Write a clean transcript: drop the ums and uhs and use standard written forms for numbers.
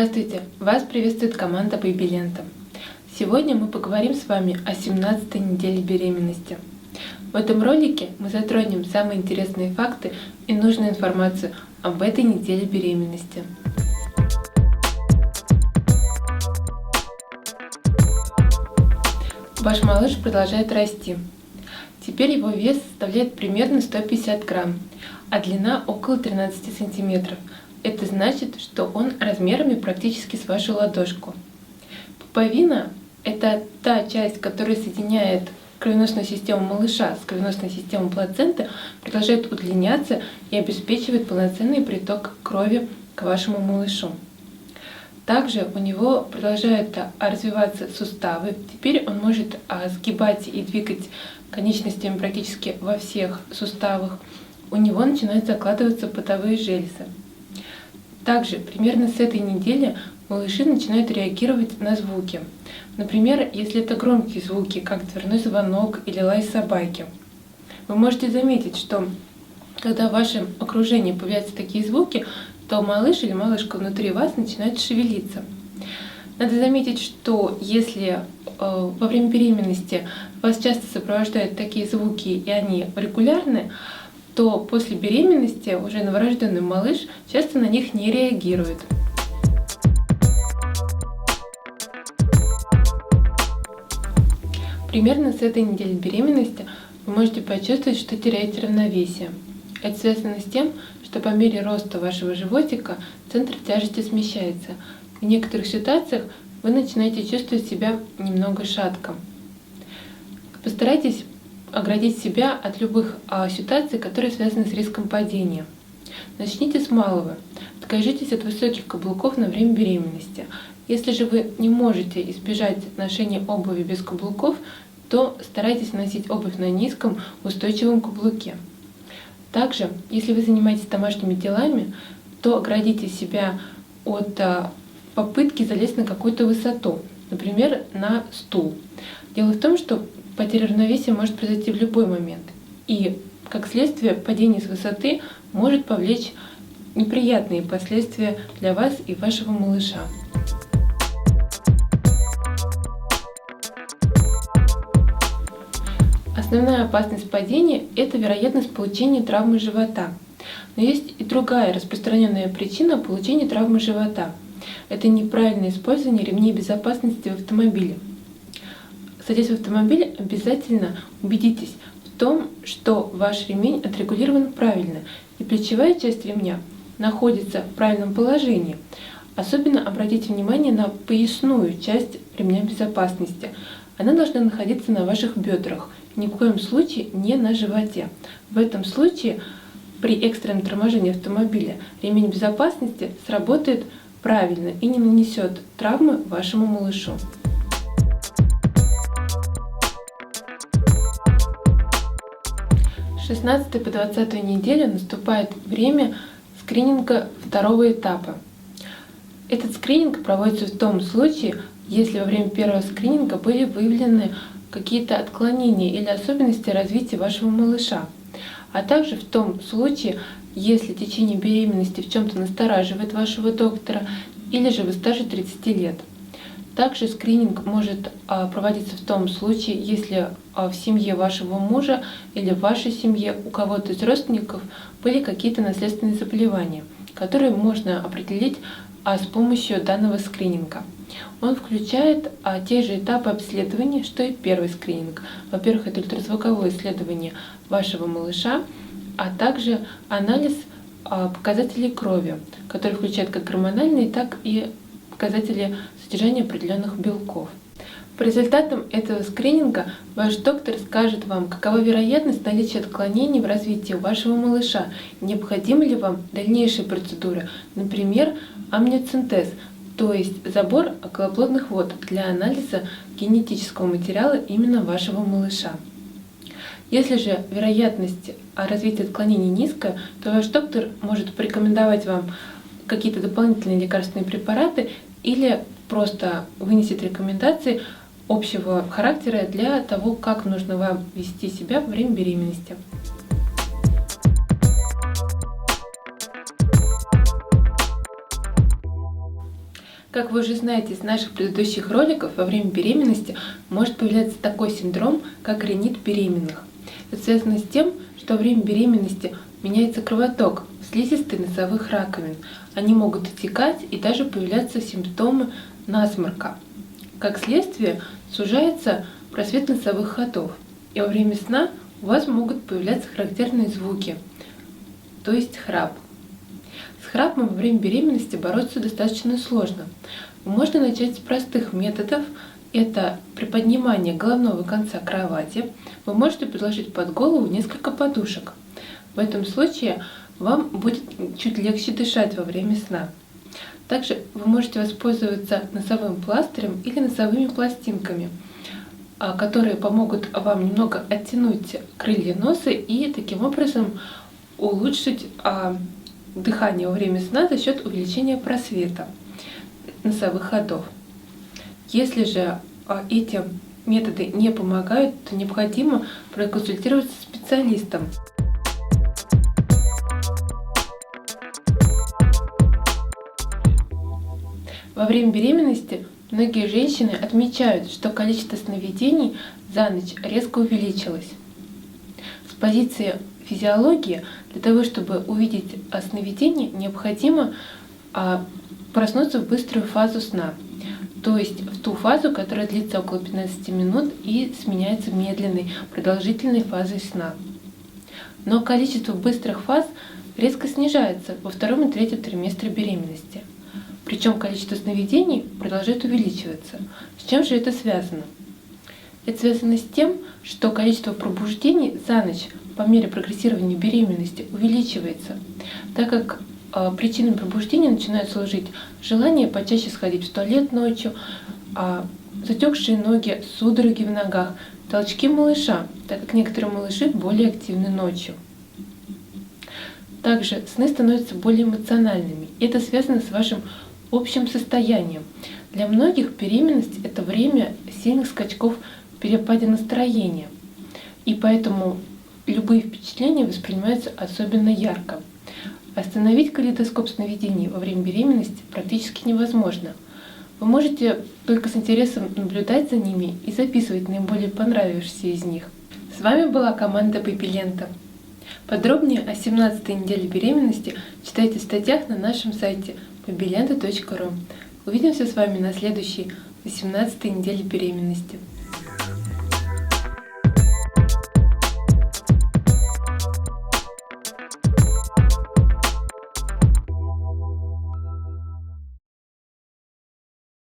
Здравствуйте! Вас приветствует команда Baby Lenta. Сегодня мы поговорим с вами о 17-й неделе беременности. В этом ролике мы затронем самые интересные факты и нужную информацию об этой неделе беременности. Ваш малыш продолжает расти. Теперь его вес составляет примерно 150 грамм, а длина около 13 сантиметров. Это значит, что он размерами практически с вашу ладошку. Пуповина – это та часть, которая соединяет кровеносную систему малыша с кровеносной системой плаценты, продолжает удлиняться и обеспечивает полноценный приток крови к вашему малышу. Также у него продолжают развиваться суставы. Теперь он может сгибать и двигать конечностями практически во всех суставах. У него начинают закладываться потовые железы. Также примерно с этой недели малыши начинают реагировать на звуки. Например, если это громкие звуки, как дверной звонок или лай собаки. Вы можете заметить, что когда в вашем окружении появляются такие звуки, то малыш или малышка внутри вас начинает шевелиться. Надо заметить, что если во время беременности вас часто сопровождают такие звуки и они регулярны, то после беременности уже новорожденный малыш часто на них не реагирует. Примерно с этой недели беременности вы можете почувствовать, что теряете равновесие. Это связано с тем, что по мере роста вашего животика центр тяжести смещается. В некоторых ситуациях вы начинаете чувствовать себя немного шатко. Постарайтесь оградить себя от любых ситуаций, которые связаны с риском падения. Начните с малого. Откажитесь от высоких каблуков на время беременности. Если же вы не можете избежать ношения обуви без каблуков, то старайтесь носить обувь на низком устойчивом каблуке. Также, если вы занимаетесь домашними делами, то оградите себя от попытки залезть на какую-то высоту, например, на стул. Дело в том, что потеря равновесия может произойти в любой момент, и, как следствие, падение с высоты может повлечь неприятные последствия для вас и вашего малыша. Основная опасность падения – это вероятность получения травмы живота. Но есть и другая распространенная причина получения травмы живота. Это неправильное использование ремней безопасности в автомобиле. Садясь в автомобиль, обязательно убедитесь в том, что ваш ремень отрегулирован правильно и плечевая часть ремня находится в правильном положении. Особенно обратите внимание на поясную часть ремня безопасности. Она должна находиться на ваших бедрах, ни в коем случае не на животе. В этом случае при экстренном торможении автомобиля ремень безопасности сработает правильно и не нанесет травмы вашему малышу. 16 по 20 неделю наступает время скрининга второго этапа. Этот скрининг проводится в том случае, если во время первого скрининга были выявлены какие-то отклонения или особенности развития вашего малыша, а также в том случае, если течение беременности в чем-то настораживает вашего доктора или же вы старше 30 лет. Также скрининг может проводиться в том случае, если в семье вашего мужа или в вашей семье у кого-то из родственников были какие-то наследственные заболевания, которые можно определить с помощью данного скрининга. Он включает те же этапы обследования, что и первый скрининг. Во-первых, это ультразвуковое исследование вашего малыша, а также анализ показателей крови, который включает как гормональные, так и показатели содержания определенных белков. По результатам этого скрининга ваш доктор скажет вам, какова вероятность наличия отклонений в развитии вашего малыша, необходимы ли вам дальнейшие процедуры, например, амниоцентез, то есть забор околоплодных вод для анализа генетического материала именно вашего малыша. Если же вероятность развития отклонений низкая, то ваш доктор может порекомендовать вам какие-то дополнительные лекарственные препараты или просто вынесет рекомендации общего характера для того, как нужно вам вести себя во время беременности. Как вы уже знаете из наших предыдущих роликов, во время беременности может появляться такой синдром, как ринит беременных. Это связано с тем, что во время беременности меняется кровоток в слизистой носовых раковин. Они могут отекать и даже появляться симптомы насморка. Как следствие, сужается просвет носовых ходов, и во время сна у вас могут появляться характерные звуки, то есть храп. С храпом во время беременности бороться достаточно сложно. Можно начать с простых методов. Это приподнимание головного конца кровати. Вы можете подложить под голову несколько подушек. В этом случае вам будет чуть легче дышать во время сна. Также вы можете воспользоваться носовым пластырем или носовыми пластинками, которые помогут вам немного оттянуть крылья носа и таким образом улучшить дыхание во время сна за счет увеличения просвета носовых ходов. Если же эти методы не помогают, то необходимо проконсультироваться с специалистом. Во время беременности многие женщины отмечают, что количество сновидений за ночь резко увеличилось. С позиции физиологии для того, чтобы увидеть сновидение, необходимо проснуться в быструю фазу сна, то есть в ту фазу, которая длится около 15 минут и сменяется медленной, продолжительной фазой сна. Но количество быстрых фаз резко снижается во втором и третьем триместре беременности. Причем количество сновидений продолжает увеличиваться. С чем же это связано? Это связано с тем, что количество пробуждений за ночь по мере прогрессирования беременности увеличивается, так как причинами пробуждения начинают служить желание почаще сходить в туалет ночью, затекшие ноги, судороги в ногах, толчки малыша, так как некоторые малыши более активны ночью. Также сны становятся более эмоциональными. Это связано с вашим общим состоянием. Для многих беременность – это время сильных скачков в перепаде настроения, и поэтому любые впечатления воспринимаются особенно ярко. Остановить калейдоскоп сновидений во время беременности практически невозможно. Вы можете только с интересом наблюдать за ними и записывать наиболее понравившиеся из них. С вами была команда Бэби-лента. Подробнее о 17-й неделе беременности читайте в статьях на нашем сайте babylenta.ru. Увидимся с вами на следующей 18-й неделе беременности.